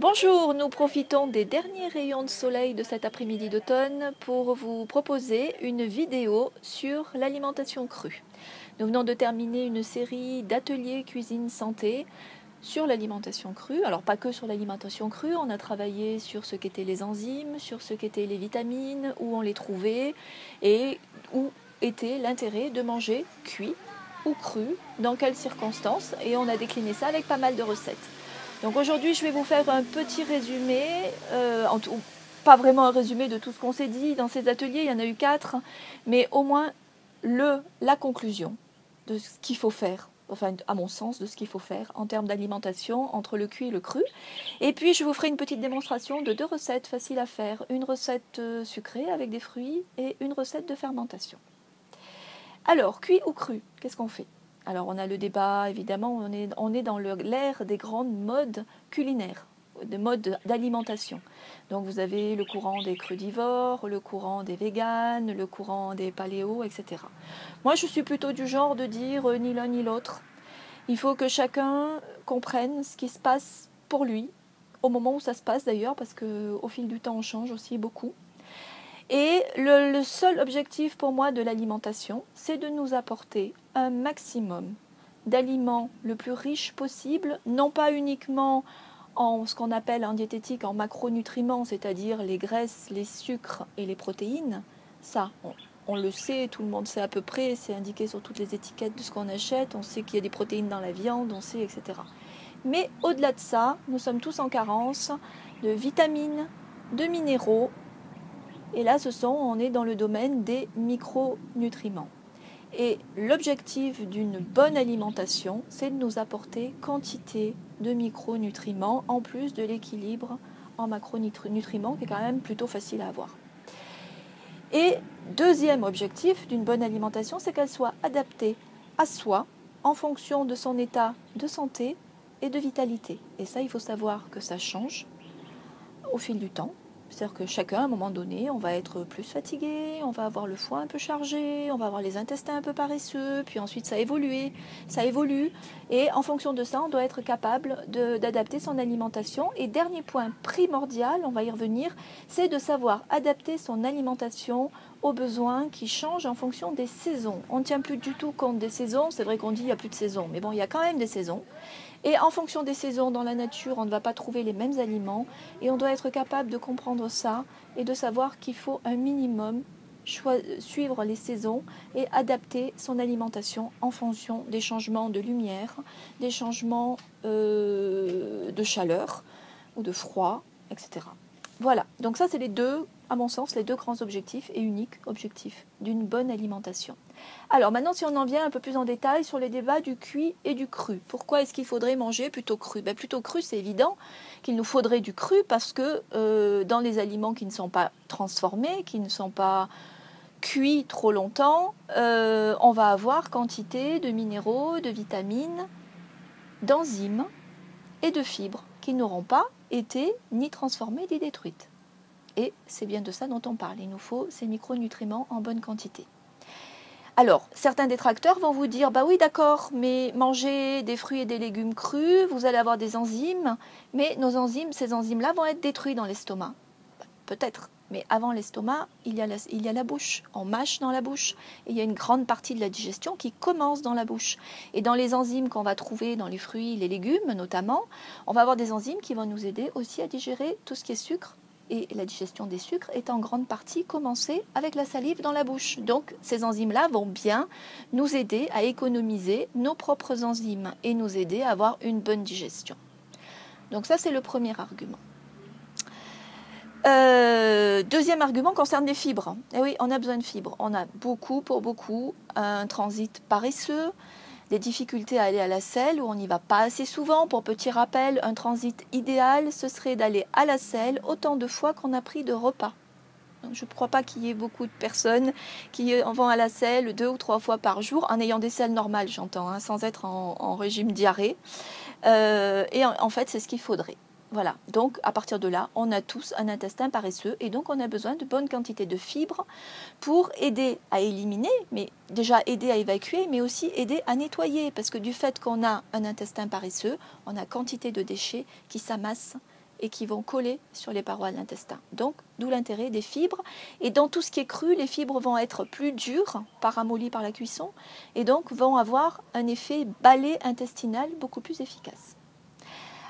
Bonjour, nous profitons des derniers rayons de soleil de cet après-midi d'automne pour vous proposer une vidéo sur l'alimentation crue. Nous venons de terminer une série d'ateliers cuisine santé sur l'alimentation crue. Alors pas que sur l'alimentation crue, on a travaillé sur ce qu'étaient les enzymes, sur ce qu'étaient les vitamines, où on les trouvait et où était l'intérêt de manger cuit ou cru, dans quelles circonstances, et on a décliné ça avec pas mal de recettes. Donc aujourd'hui, je vais vous faire un petit résumé, pas vraiment un résumé de tout ce qu'on s'est dit dans ces ateliers, il y en a eu 4, mais au moins la conclusion de ce qu'il faut faire, enfin à mon sens, de ce qu'il faut faire en termes d'alimentation entre le cuit et le cru. Et puis je vous ferai une petite démonstration de 2 recettes faciles à faire, une recette sucrée avec des fruits et une recette de fermentation. Alors, cuit ou cru, qu'est-ce qu'on fait ? Alors on a le débat, évidemment, on est dans l'ère des grandes modes culinaires, des modes d'alimentation. Donc vous avez le courant des crudivores, le courant des véganes, le courant des paléos, etc. Moi je suis plutôt du genre de dire ni l'un ni l'autre. Il faut que chacun comprenne ce qui se passe pour lui, au moment où ça se passe d'ailleurs, parce qu'au fil du temps on change aussi beaucoup. Et le seul objectif pour moi de l'alimentation, c'est de nous apporter un maximum d'aliments le plus riches possible, non pas uniquement en ce qu'on appelle en diététique en macronutriments, c'est-à-dire les graisses, les sucres et les protéines. Ça, on le sait, tout le monde sait à peu près, c'est indiqué sur toutes les étiquettes de ce qu'on achète, on sait qu'il y a des protéines dans la viande, on sait, etc. Mais au-delà de ça, nous sommes tous en carence de vitamines, de minéraux. Et là, on est dans le domaine des micronutriments. Et l'objectif d'une bonne alimentation, c'est de nous apporter quantité de micronutriments, en plus de l'équilibre en macronutriments, qui est quand même plutôt facile à avoir. Et deuxième objectif d'une bonne alimentation, c'est qu'elle soit adaptée à soi, en fonction de son état de santé et de vitalité. Et ça, il faut savoir que ça change au fil du temps. C'est-à-dire que chacun, à un moment donné, on va être plus fatigué, on va avoir le foie un peu chargé, on va avoir les intestins un peu paresseux, puis ensuite ça évolue. Et en fonction de ça, on doit être capable d'adapter son alimentation. Et dernier point primordial, on va y revenir, c'est de savoir adapter son alimentation aux besoins qui changent en fonction des saisons. On ne tient plus du tout compte des saisons, c'est vrai qu'on dit qu'il n'y a plus de saison, mais bon, il y a quand même des saisons. Et en fonction des saisons dans la nature, on ne va pas trouver les mêmes aliments et on doit être capable de comprendre ça et de savoir qu'il faut un minimum suivre les saisons et adapter son alimentation en fonction des changements de lumière, des changements de chaleur ou de froid, etc. Voilà, donc ça c'est à mon sens, les 2 grands objectifs et uniques objectifs d'une bonne alimentation. Alors maintenant, si on en vient un peu plus en détail sur les débats du cuit et du cru. Pourquoi est-ce qu'il faudrait manger plutôt cru ? Plutôt cru, c'est évident qu'il nous faudrait du cru parce que dans les aliments qui ne sont pas transformés, qui ne sont pas cuits trop longtemps, on va avoir quantité de minéraux, de vitamines, d'enzymes et de fibres qui n'auront pas été ni transformées ni détruites. Et c'est bien de ça dont on parle. Il nous faut ces micronutriments en bonne quantité. Alors, certains détracteurs vont vous dire, bah oui d'accord, mais mangez des fruits et des légumes crus, vous allez avoir des enzymes, mais ces enzymes-là vont être détruits dans l'estomac. Peut-être, mais avant l'estomac, il y a la bouche. On mâche dans la bouche et il y a une grande partie de la digestion qui commence dans la bouche. Et dans les enzymes qu'on va trouver dans les fruits, les légumes notamment, on va avoir des enzymes qui vont nous aider aussi à digérer tout ce qui est sucre. Et la digestion des sucres est en grande partie commencée avec la salive dans la bouche. Donc ces enzymes-là vont bien nous aider à économiser nos propres enzymes et nous aider à avoir une bonne digestion. Donc ça c'est le premier argument. Deuxième argument concerne les fibres. Eh oui, on a besoin de fibres. On a pour beaucoup, un transit paresseux, des difficultés à aller à la selle où on n'y va pas assez souvent. Pour petit rappel, un transit idéal, ce serait d'aller à la selle autant de fois qu'on a pris de repas. Donc, je ne crois pas qu'il y ait beaucoup de personnes qui vont à la selle 2 ou 3 fois par jour, en ayant des selles normales, j'entends, sans être en régime diarrhée. Et en fait, c'est ce qu'il faudrait. Voilà, donc à partir de là, on a tous un intestin paresseux et donc on a besoin de bonne quantité de fibres pour aider à éliminer, mais déjà aider à évacuer, mais aussi aider à nettoyer, parce que du fait qu'on a un intestin paresseux, on a quantité de déchets qui s'amassent et qui vont coller sur les parois de l'intestin. Donc, d'où l'intérêt des fibres. Et dans tout ce qui est cru, les fibres vont être plus dures, pas ramollies par la cuisson, et donc vont avoir un effet balai intestinal beaucoup plus efficace.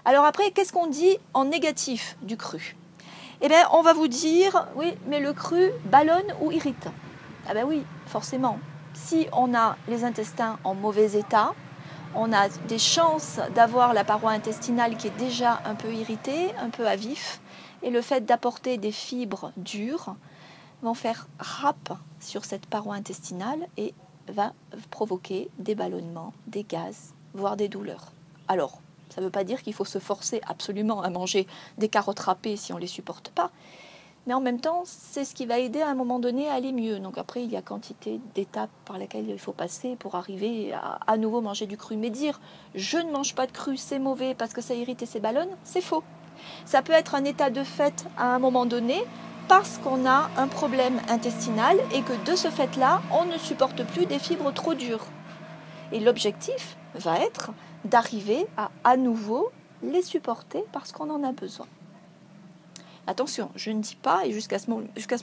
Alors après, qu'est-ce qu'on dit en négatif du cru? Eh bien, on va vous dire, oui, mais le cru ballonne ou irrite. Ah ben oui, forcément. Si on a les intestins en mauvais état, on a des chances d'avoir la paroi intestinale qui est déjà un peu irritée, un peu à vif, et le fait d'apporter des fibres dures vont faire râpe sur cette paroi intestinale et va provoquer des ballonnements, des gaz, voire des douleurs. Alors, ça ne veut pas dire qu'il faut se forcer absolument à manger des carottes râpées si on ne les supporte pas, mais en même temps, c'est ce qui va aider à un moment donné à aller mieux. Donc après, il y a quantité d'étapes par lesquelles il faut passer pour arriver à nouveau manger du cru. Mais dire « je ne mange pas de cru, c'est mauvais parce que ça irrite et ça ballonne », c'est faux. Ça peut être un état de fait à un moment donné parce qu'on a un problème intestinal et que de ce fait-là, on ne supporte plus des fibres trop dures. Et l'objectif va être d'arriver à nouveau les supporter parce qu'on en a besoin. Attention, je ne dis pas, et jusqu'à ce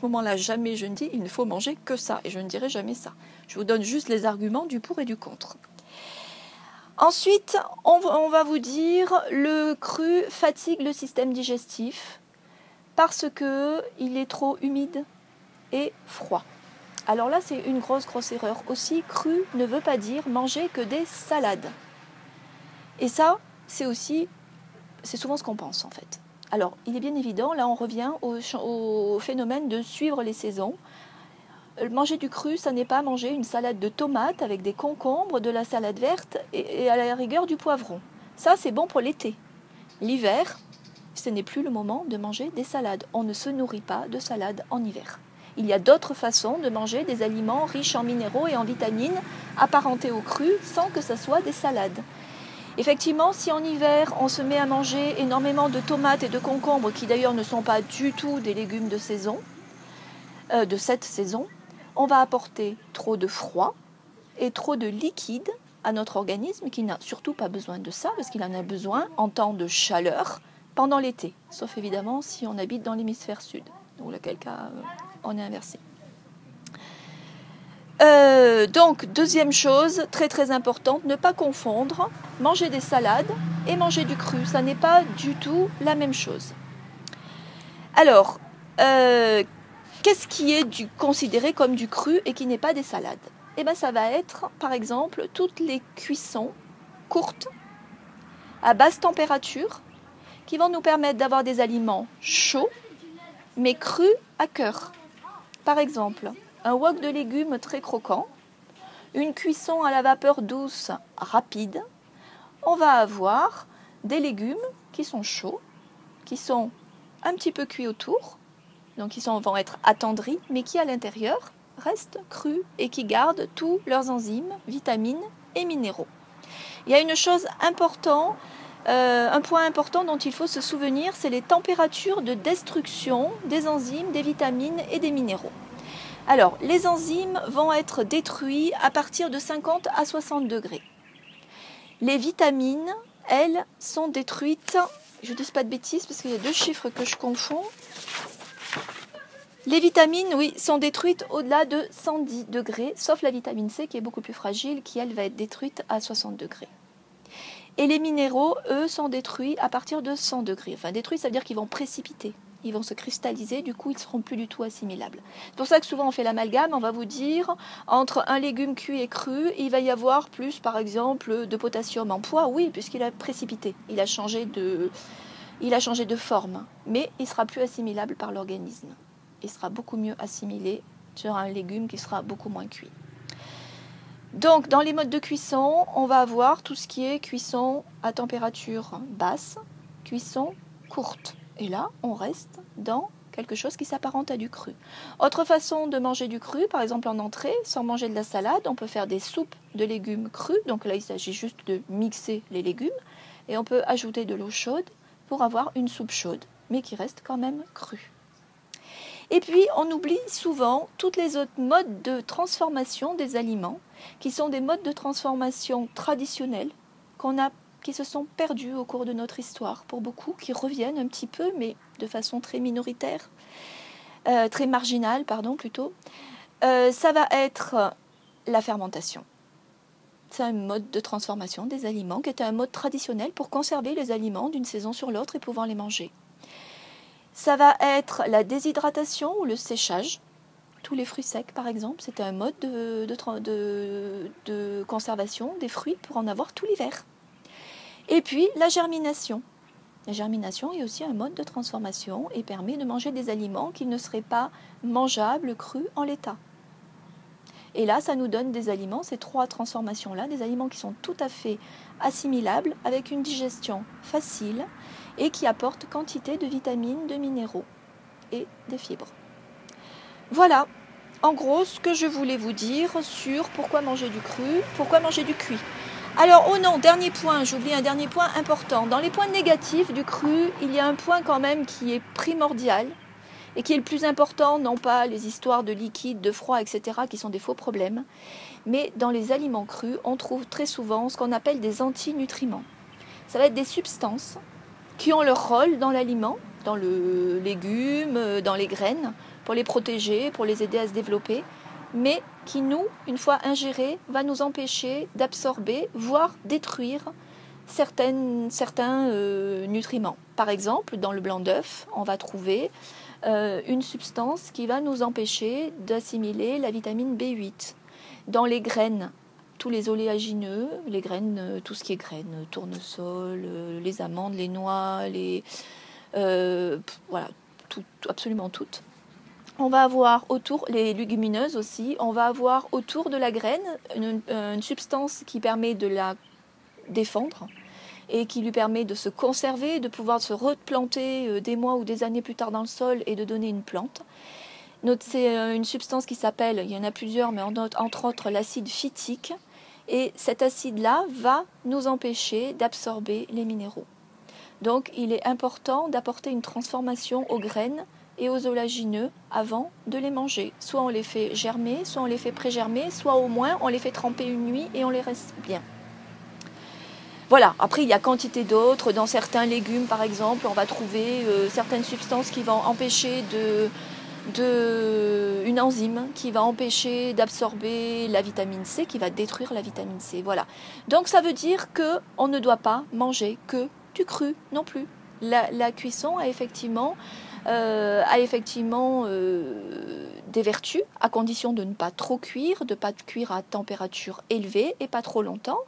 moment-là, jamais je ne dis, il ne faut manger que ça, et je ne dirai jamais ça. Je vous donne juste les arguments du pour et du contre. Ensuite, on va vous dire, le cru fatigue le système digestif parce qu'il est trop humide et froid. Alors là, c'est une grosse erreur. Aussi, cru ne veut pas dire manger que des salades. Et ça, c'est souvent ce qu'on pense en fait. Alors, il est bien évident, là on revient au phénomène de suivre les saisons. Manger du cru, ça n'est pas manger une salade de tomates avec des concombres, de la salade verte et à la rigueur du poivron. Ça, c'est bon pour l'été. L'hiver, ce n'est plus le moment de manger des salades. On ne se nourrit pas de salades en hiver. Il y a d'autres façons de manger des aliments riches en minéraux et en vitamines apparentés au cru sans que ce soit des salades. Effectivement, si en hiver, on se met à manger énormément de tomates et de concombres, qui d'ailleurs ne sont pas du tout des légumes de saison, de cette saison, on va apporter trop de froid et trop de liquide à notre organisme, qui n'a surtout pas besoin de ça, parce qu'il en a besoin en temps de chaleur pendant l'été, sauf évidemment si on habite dans l'hémisphère sud, dans lequel cas on est inversé. Donc, deuxième chose, très importante, ne pas confondre manger des salades et manger du cru. Ça n'est pas du tout la même chose. Alors, qu'est-ce qui est considéré comme du cru et qui n'est pas des salades? Eh bien, ça va être, par exemple, toutes les cuissons courtes, à basse température, qui vont nous permettre d'avoir des aliments chauds, mais crus à cœur. Par exemple, un wok de légumes très croquant, une cuisson à la vapeur douce rapide, on va avoir des légumes qui sont chauds, qui sont un petit peu cuits autour, donc vont être attendris, mais qui à l'intérieur restent crus et qui gardent tous leurs enzymes, vitamines et minéraux. Il y a une chose importante, un point important dont il faut se souvenir, c'est les températures de destruction des enzymes, des vitamines et des minéraux. Alors, les enzymes vont être détruites à partir de 50 à 60 degrés. Les vitamines, elles, sont détruites, je ne dis pas de bêtises parce qu'il y a deux chiffres que je confonds. Les vitamines, oui, sont détruites au-delà de 110 degrés, sauf la vitamine C qui est beaucoup plus fragile, qui elle va être détruite à 60 degrés. Et les minéraux, eux, sont détruits à partir de 100 degrés. Enfin, détruits, ça veut dire qu'ils vont précipiter. Ils vont se cristalliser, du coup, ils ne seront plus du tout assimilables. C'est pour ça que souvent on fait l'amalgame, on va vous dire, entre un légume cuit et cru, il va y avoir plus, par exemple, de potassium en poids. Oui, puisqu'il a précipité, il a changé de forme, mais il sera plus assimilable par l'organisme. Il sera beaucoup mieux assimilé sur un légume qui sera beaucoup moins cuit. Donc, dans les modes de cuisson, on va avoir tout ce qui est cuisson à température basse, cuisson courte. Et là, on reste dans quelque chose qui s'apparente à du cru. Autre façon de manger du cru, par exemple en entrée, sans manger de la salade, on peut faire des soupes de légumes crus. Donc là, il s'agit juste de mixer les légumes. Et on peut ajouter de l'eau chaude pour avoir une soupe chaude, mais qui reste quand même crue. Et puis, on oublie souvent toutes les autres modes de transformation des aliments, qui sont des modes de transformation traditionnels, qui se sont perdus au cours de notre histoire, pour beaucoup, qui reviennent un petit peu, mais de façon très minoritaire, très marginale, pardon, plutôt. Ça va être la fermentation. C'est un mode de transformation des aliments qui était un mode traditionnel pour conserver les aliments d'une saison sur l'autre et pouvoir les manger. Ça va être la déshydratation ou le séchage. Tous les fruits secs, par exemple, c'était un mode de conservation des fruits pour en avoir tout l'hiver. Et puis, la germination. La germination est aussi un mode de transformation et permet de manger des aliments qui ne seraient pas mangeables crus en l'état. Et là, ça nous donne des aliments, ces trois transformations-là, des aliments qui sont tout à fait assimilables, avec une digestion facile et qui apportent quantité de vitamines, de minéraux et des fibres. Voilà, en gros, ce que je voulais vous dire sur pourquoi manger du cru, pourquoi manger du cuit. Alors, oh non, dernier point, j'oublie un dernier point important. Dans les points négatifs du cru, il y a un point quand même qui est primordial et qui est le plus important, non pas les histoires de liquide, de froid, etc., qui sont des faux problèmes, mais dans les aliments crus, on trouve très souvent ce qu'on appelle des antinutriments. Ça va être des substances qui ont leur rôle dans l'aliment, dans le légume, dans les graines, pour les protéger, pour les aider à se développer, mais qui nous, une fois ingérés, va nous empêcher d'absorber, voire détruire certains nutriments. Par exemple, dans le blanc d'œuf, on va trouver une substance qui va nous empêcher d'assimiler la vitamine B8. Dans les graines, tous les oléagineux, les graines, tout ce qui est graines, tournesol, les amandes, les noix, voilà, absolument toutes. On va avoir autour, les légumineuses aussi, on va avoir autour de la graine une substance qui permet de la défendre et qui lui permet de se conserver, de pouvoir se replanter des mois ou des années plus tard dans le sol et de donner une plante. C'est une substance qui s'appelle, il y en a plusieurs, mais entre autres l'acide phytique. Et cet acide-là va nous empêcher d'absorber les minéraux. Donc il est important d'apporter une transformation aux graines et aux oléagineux avant de les manger. Soit on les fait germer, soit on les fait pré-germer, soit au moins on les fait tremper une nuit et on les reste bien. Voilà, après il y a quantité d'autres. Dans certains légumes par exemple, on va trouver certaines substances qui vont empêcher une enzyme qui va empêcher d'absorber la vitamine C, qui va détruire la vitamine C. Voilà. Donc ça veut dire qu'on ne doit pas manger que du cru non plus. La cuisson a effectivement des vertus, à condition de ne pas trop cuire, de ne pas cuire à température élevée et pas trop longtemps.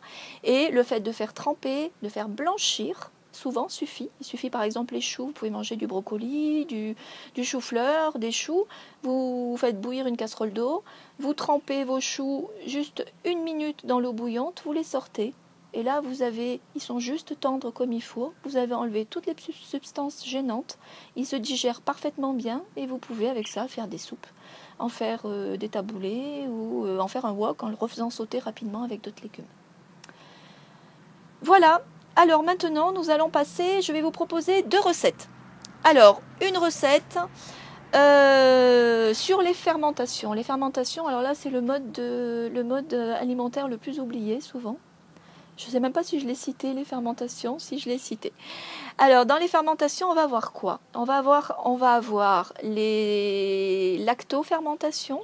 Et le fait de faire tremper, de faire blanchir, souvent suffit. Il suffit par exemple les choux, vous pouvez manger du brocoli, du chou-fleur, des choux. Vous faites bouillir une casserole d'eau, vous trempez vos choux juste 1 minute dans l'eau bouillante, vous les sortez. Et là, ils sont juste tendres comme il faut. Vous avez enlevé toutes les substances gênantes. Ils se digèrent parfaitement bien et vous pouvez avec ça faire des soupes, en faire des taboulés ou en faire un wok en le refaisant sauter rapidement avec d'autres légumes. Voilà. Alors maintenant, nous allons passer, je vais vous proposer 2 recettes. Alors, une recette sur les fermentations. Les fermentations, alors là, c'est le mode alimentaire le plus oublié souvent. Je ne sais même pas si je l'ai cité, les fermentations, si je l'ai cité. Alors, dans les fermentations, on va avoir quoi ? On va avoir les lactofermentations.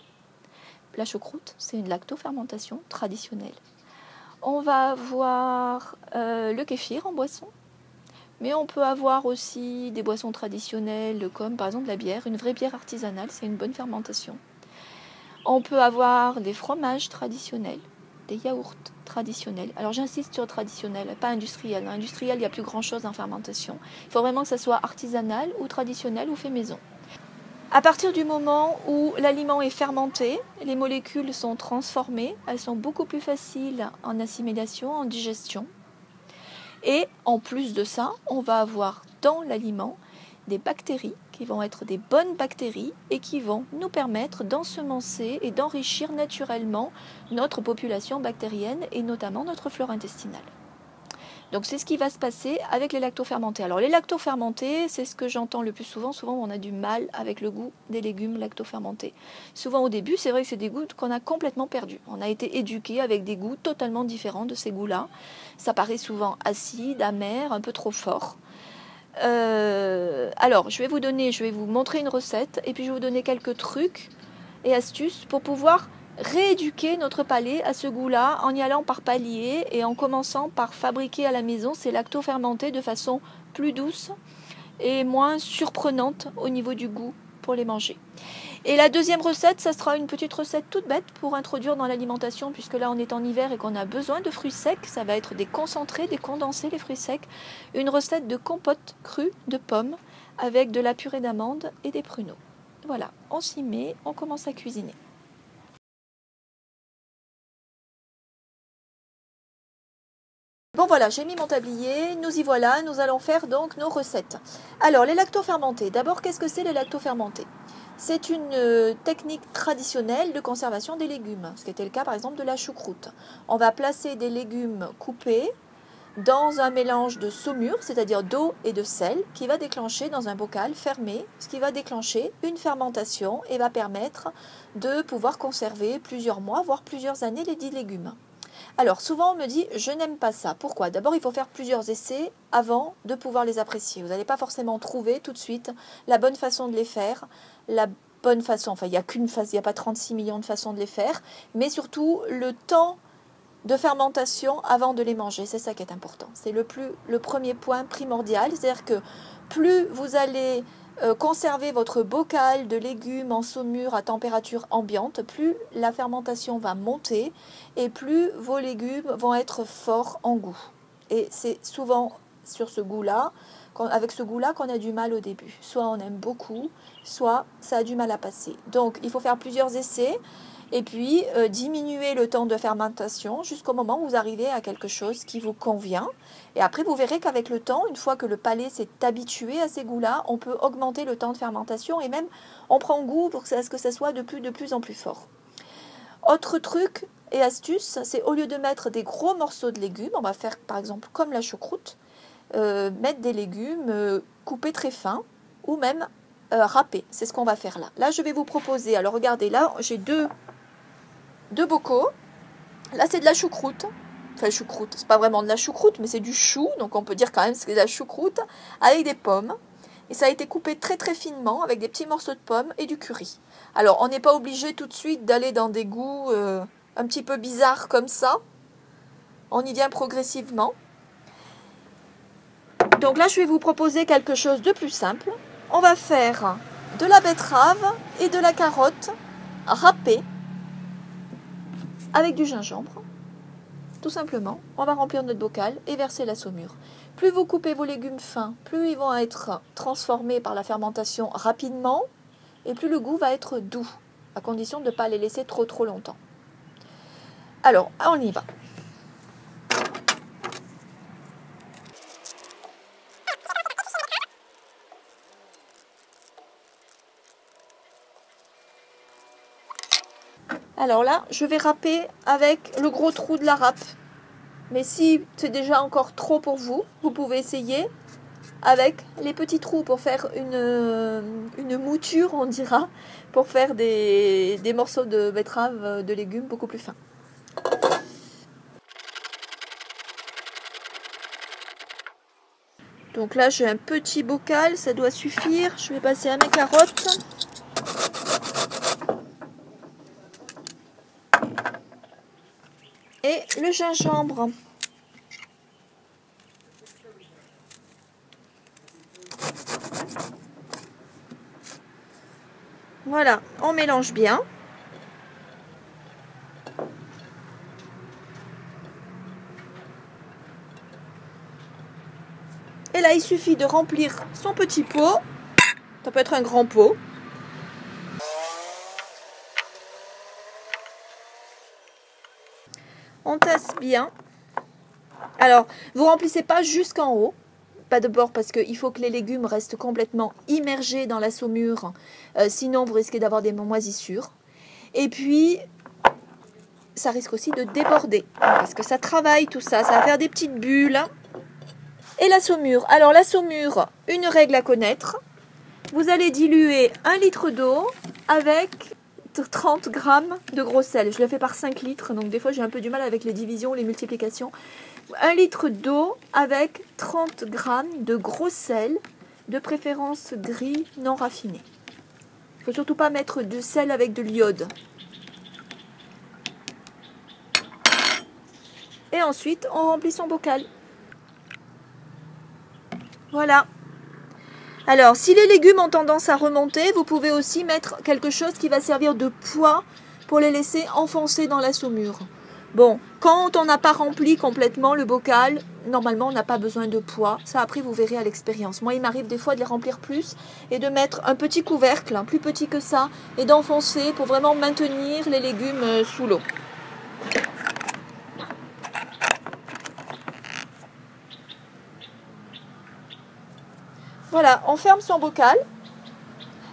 La choucroute, c'est une lactofermentation traditionnelle. On va avoir le kéfir en boisson. Mais on peut avoir aussi des boissons traditionnelles comme par exemple la bière. Une vraie bière artisanale, c'est une bonne fermentation. On peut avoir des fromages traditionnels, des yaourts traditionnels. Alors j'insiste sur traditionnel, pas industriel. Industriel, il n'y a plus grand-chose en fermentation. Il faut vraiment que ça soit artisanal ou traditionnel ou fait maison. À partir du moment où l'aliment est fermenté, les molécules sont transformées, elles sont beaucoup plus faciles en assimilation, en digestion. Et en plus de ça, on va avoir dans l'aliment des bactéries qui vont être des bonnes bactéries et qui vont nous permettre d'ensemencer et d'enrichir naturellement notre population bactérienne et notamment notre flore intestinale. Donc c'est ce qui va se passer avec les lactofermentés. Alors les lactofermentés, c'est ce que j'entends le plus souvent. Souvent on a du mal avec le goût des légumes lactofermentés. Souvent au début, c'est vrai que c'est des goûts qu'on a complètement perdus. On a été éduqué avec des goûts totalement différents de ces goûts-là. Ça paraît souvent acide, amer, un peu trop fort. Alors je vais vous montrer une recette et puis je vais vous donner quelques trucs et astuces pour pouvoir rééduquer notre palais à ce goût-là en y allant par paliers et en commençant par fabriquer à la maison ces lactofermentés de façon plus douce et moins surprenante au niveau du goût pour les manger. Et la deuxième recette, ça sera une petite recette toute bête pour introduire dans l'alimentation, puisque là on est en hiver et qu'on a besoin de fruits secs. Ça va être des concentrés, des condensés, les fruits secs. Une recette de compote crue de pommes avec de la purée d'amandes et des pruneaux. Voilà, on s'y met, on commence à cuisiner. Bon voilà, j'ai mis mon tablier, nous y voilà, nous allons faire donc nos recettes. Alors les lactofermentés, d'abord qu'est-ce que c'est les lactofermentés? C'est une technique traditionnelle de conservation des légumes, ce qui était le cas par exemple de la choucroute. On va placer des légumes coupés dans un mélange de saumure, c'est-à-dire d'eau et de sel, qui va déclencher dans un bocal fermé, ce qui va déclencher une fermentation et va permettre de pouvoir conserver plusieurs mois, voire plusieurs années les dits légumes. Alors souvent on me dit je n'aime pas ça. Pourquoi? D'abord il faut faire plusieurs essais avant de pouvoir les apprécier. Vous n'allez pas forcément trouver tout de suite la bonne façon de les faire, la bonne façon, enfin il n'y a qu'une façon, il n'y a pas 36 millions de façons de les faire, mais surtout le temps de fermentation avant de les manger, c'est ça qui est important. C'est le premier point primordial, c'est-à-dire que plus vous allez conserver votre bocal de légumes en saumure à température ambiante, plus la fermentation va monter et plus vos légumes vont être forts en goût. Et c'est souvent sur ce goût-là, avec ce goût-là qu'on a du mal au début. Soit on aime beaucoup, soit ça a du mal à passer. Donc il faut faire plusieurs essais et puis diminuer le temps de fermentation jusqu'au moment où vous arrivez à quelque chose qui vous convient. Et après, vous verrez qu'avec le temps, une fois que le palais s'est habitué à ces goûts-là, on peut augmenter le temps de fermentation et même on prend goût pour que ça soit de plus en plus fort. Autre truc et astuce, c'est au lieu de mettre des gros morceaux de légumes, on va faire par exemple comme la choucroute, mettre des légumes coupés très fins ou même râpés. C'est ce qu'on va faire là. Là, je vais vous proposer, alors regardez, là j'ai deux bocaux. Là, c'est de la choucroute. Enfin, choucroute, c'est pas vraiment de la choucroute, mais c'est du chou, donc on peut dire quand même que c'est de la choucroute avec des pommes. Et ça a été coupé très très finement avec des petits morceaux de pommes et du curry. Alors, on n'est pas obligé tout de suite d'aller dans des goûts un petit peu bizarres comme ça. On y vient progressivement. Donc là, je vais vous proposer quelque chose de plus simple. On va faire de la betterave et de la carotte râpée avec du gingembre. Tout simplement, on va remplir notre bocal et verser la saumure. Plus vous coupez vos légumes fins, plus ils vont être transformés par la fermentation rapidement et plus le goût va être doux, à condition de ne pas les laisser trop longtemps. Alors, on y va. Alors là, je vais râper avec le gros trou de la râpe. Mais si c'est déjà encore trop pour vous, vous pouvez essayer avec les petits trous pour faire une mouture, on dira, pour faire des morceaux de betterave, de légumes beaucoup plus fins. Donc là, j'ai un petit bocal, ça doit suffire. Je vais passer à mes carottes. Et le gingembre. Voilà, on mélange bien. Et là, il suffit de remplir son petit pot. Ça peut être un grand pot. On tasse bien. Alors, vous remplissez pas jusqu'en haut. Pas de bord parce qu'il faut que les légumes restent complètement immergés dans la saumure. Sinon, vous risquez d'avoir des moisissures. Et puis, ça risque aussi de déborder. Parce que ça travaille tout ça. Ça va faire des petites bulles. Et la saumure. Alors la saumure, une règle à connaître. Vous allez diluer 1 litre d'eau avec 30 grammes de gros sel. Je le fais par 5 litres, donc des fois j'ai un peu du mal avec les divisions, les multiplications. 1 litre d'eau avec 30 grammes de gros sel, de préférence gris non raffiné. Il ne faut surtout pas mettre du sel avec de l'iode. Et ensuite, on remplit son bocal. Voilà. Alors, si les légumes ont tendance à remonter, vous pouvez aussi mettre quelque chose qui va servir de poids pour les laisser enfoncer dans la saumure. Bon, quand on n'a pas rempli complètement le bocal, normalement on n'a pas besoin de poids. Ça après vous verrez à l'expérience. Moi il m'arrive des fois de les remplir plus et de mettre un petit couvercle, plus petit que ça, et d'enfoncer pour vraiment maintenir les légumes sous l'eau. Voilà, on ferme son bocal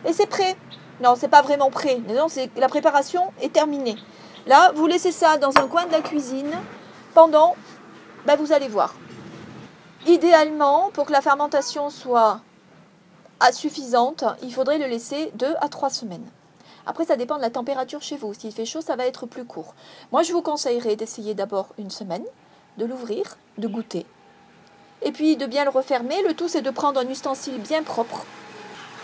et c'est prêt. Non, c'est pas vraiment prêt. Non, la préparation est terminée. Là, vous laissez ça dans un coin de la cuisine pendant, vous allez voir. Idéalement, pour que la fermentation soit suffisante, il faudrait le laisser 2 à 3 semaines. Après, ça dépend de la température chez vous. S'il fait chaud, ça va être plus court. Moi, je vous conseillerais d'essayer d'abord une semaine, de l'ouvrir, de goûter. Et puis de bien le refermer. Le tout, c'est de prendre un ustensile bien propre.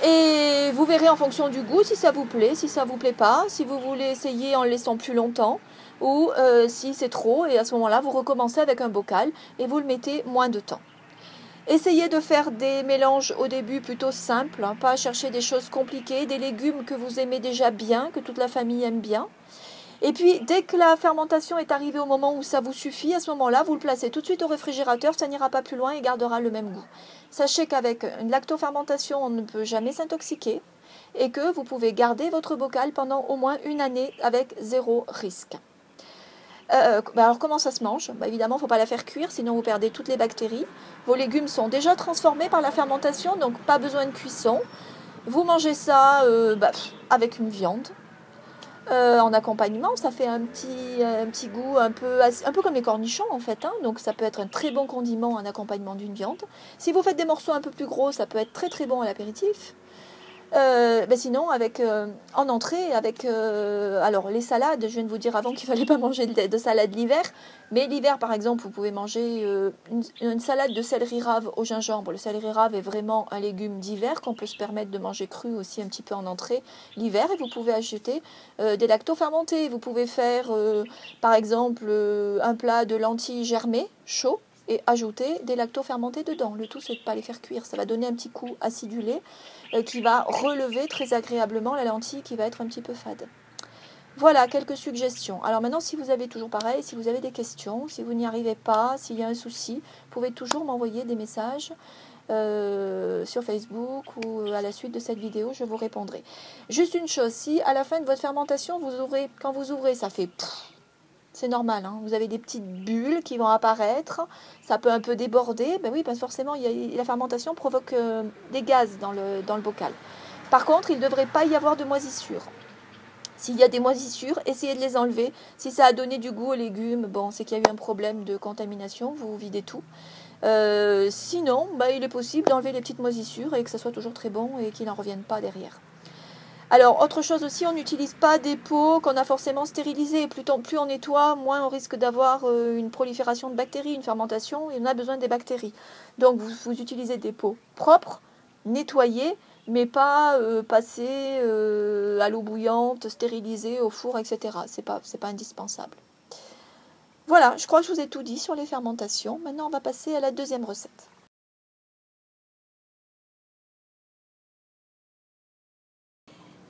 Et vous verrez en fonction du goût si ça vous plaît, si ça vous plaît pas, si vous voulez essayer en le laissant plus longtemps ou si c'est trop. Et à ce moment-là, vous recommencez avec un bocal et vous le mettez moins de temps. Essayez de faire des mélanges au début plutôt simples, pas chercher des choses compliquées, des légumes que vous aimez déjà bien, que toute la famille aime bien. Et puis, dès que la fermentation est arrivée au moment où ça vous suffit, à ce moment-là, vous le placez tout de suite au réfrigérateur, ça n'ira pas plus loin et gardera le même goût. Sachez qu'avec une lactofermentation, on ne peut jamais s'intoxiquer et que vous pouvez garder votre bocal pendant au moins 1 année avec 0 risque. Alors, comment ça se mange ? Évidemment, il ne faut pas la faire cuire, sinon vous perdez toutes les bactéries. Vos légumes sont déjà transformés par la fermentation, donc pas besoin de cuisson. Vous mangez ça avec une viande. En accompagnement, ça fait un petit goût un peu comme les cornichons en fait, donc ça peut être un très bon condiment en accompagnement d'une viande. Si vous faites des morceaux un peu plus gros, ça peut être très très bon à l'apéritif. Sinon, en entrée, alors les salades, je viens de vous dire avant qu'il ne fallait pas manger de salade l'hiver, mais l'hiver par exemple, vous pouvez manger une salade de céleri rave au gingembre. Le céleri rave est vraiment un légume d'hiver qu'on peut se permettre de manger cru aussi un petit peu en entrée l'hiver, et vous pouvez ajouter des lactofermentés. Vous pouvez faire par exemple un plat de lentilles germées chaud et ajouter des lactofermentés dedans. Le tout, c'est de ne pas les faire cuire. Ça va donner un petit coup acidulé qui va relever très agréablement la lentille qui va être un petit peu fade. Voilà quelques suggestions. Alors maintenant, si vous avez toujours pareil, si vous avez des questions, si vous n'y arrivez pas, s'il y a un souci, vous pouvez toujours m'envoyer des messages sur Facebook ou à la suite de cette vidéo, je vous répondrai. Juste une chose, si à la fin de votre fermentation, quand vous ouvrez, ça fait... C'est normal, vous avez des petites bulles qui vont apparaître, ça peut un peu déborder, oui, parce que forcément la fermentation provoque des gaz dans le bocal. Par contre, il ne devrait pas y avoir de moisissures. S'il y a des moisissures, essayez de les enlever. Si ça a donné du goût aux légumes, c'est qu'il y a eu un problème de contamination, vous videz tout. Sinon, il est possible d'enlever les petites moisissures et que ça soit toujours très bon et qu'il n'en revienne pas derrière. Alors, autre chose aussi, on n'utilise pas des pots qu'on a forcément stérilisés. Plus on nettoie, moins on risque d'avoir une prolifération de bactéries, une fermentation, et on a besoin des bactéries. Donc, vous utilisez des pots propres, nettoyés, mais pas passés à l'eau bouillante, stérilisés au four, etc. C'est pas indispensable. Voilà, je crois que je vous ai tout dit sur les fermentations. Maintenant, on va passer à la deuxième recette.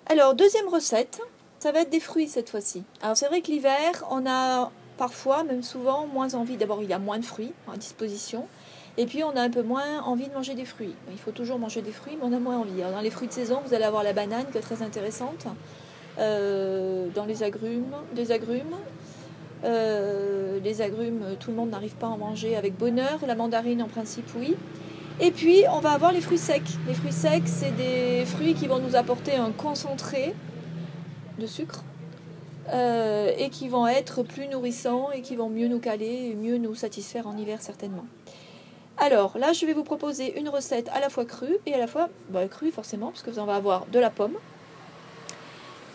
Alors, deuxième recette, ça va être des fruits cette fois-ci. Alors, c'est vrai que l'hiver, on a parfois, même souvent, moins envie. D'abord, il y a moins de fruits à disposition. Et puis, on a un peu moins envie de manger des fruits. Il faut toujours manger des fruits, mais on a moins envie. Alors, dans les fruits de saison, vous allez avoir la banane qui est très intéressante. Dans les agrumes, les agrumes, tout le monde n'arrive pas à en manger avec bonheur. La mandarine, en principe, oui. Et puis, on va avoir les fruits secs. Les fruits secs, c'est des fruits qui vont nous apporter un concentré de sucre et qui vont être plus nourrissants et qui vont mieux nous caler et mieux nous satisfaire en hiver certainement. Alors là, je vais vous proposer une recette à la fois crue et à la fois crue forcément, parce que vous en va avoir de la pomme.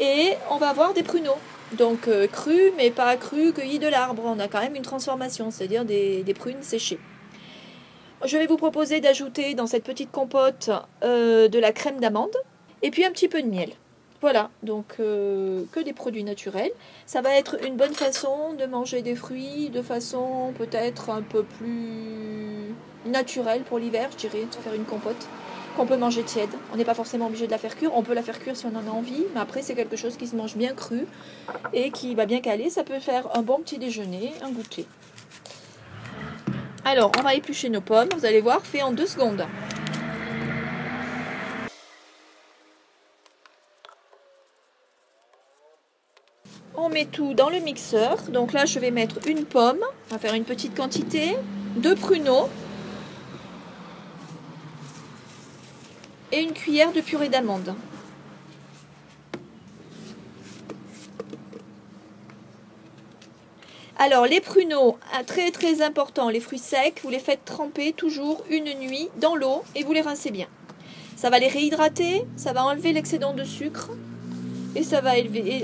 Et on va avoir des pruneaux. Donc crus, mais pas crus, cueillis de l'arbre. On a quand même une transformation, c'est-à-dire des prunes séchées. Je vais vous proposer d'ajouter dans cette petite compote de la crème d'amande et puis un petit peu de miel. Voilà, donc que des produits naturels. Ça va être une bonne façon de manger des fruits de façon peut-être un peu plus naturelle pour l'hiver, je dirais, de faire une compote qu'on peut manger tiède. On n'est pas forcément obligé de la faire cuire. On peut la faire cuire si on en a envie, mais après c'est quelque chose qui se mange bien cru et qui va bien caler. Ça peut faire un bon petit déjeuner, un goûter. Alors, on va éplucher nos pommes, vous allez voir, fait en 2 secondes. On met tout dans le mixeur. Donc là, je vais mettre une pomme, on va faire une petite quantité, 2 pruneaux et une cuillère de purée d'amande. Alors, les pruneaux, très très important, les fruits secs, vous les faites tremper toujours une nuit dans l'eau et vous les rincez bien. Ça va les réhydrater, ça va enlever l'excédent de sucre et ça va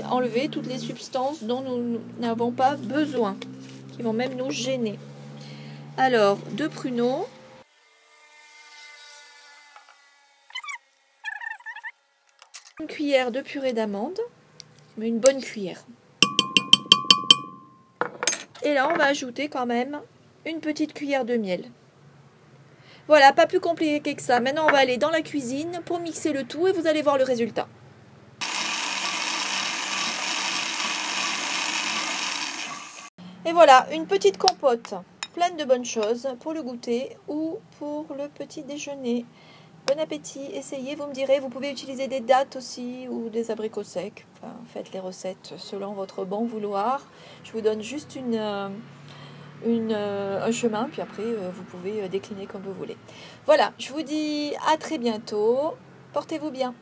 enlever toutes les substances dont nous n'avons pas besoin, qui vont même nous gêner. Alors, 2 pruneaux. Une cuillère de purée d'amande, mais une bonne cuillère. Et là, on va ajouter quand même une petite cuillère de miel. Voilà, pas plus compliqué que ça. Maintenant, on va aller dans la cuisine pour mixer le tout et vous allez voir le résultat. Et voilà, une petite compote pleine de bonnes choses pour le goûter ou pour le petit déjeuner. Bon appétit, essayez, vous me direz, vous pouvez utiliser des dattes aussi ou des abricots secs. Enfin, faites les recettes selon votre bon vouloir. Je vous donne juste un chemin, puis après vous pouvez décliner comme vous voulez. Voilà, je vous dis à très bientôt. Portez-vous bien.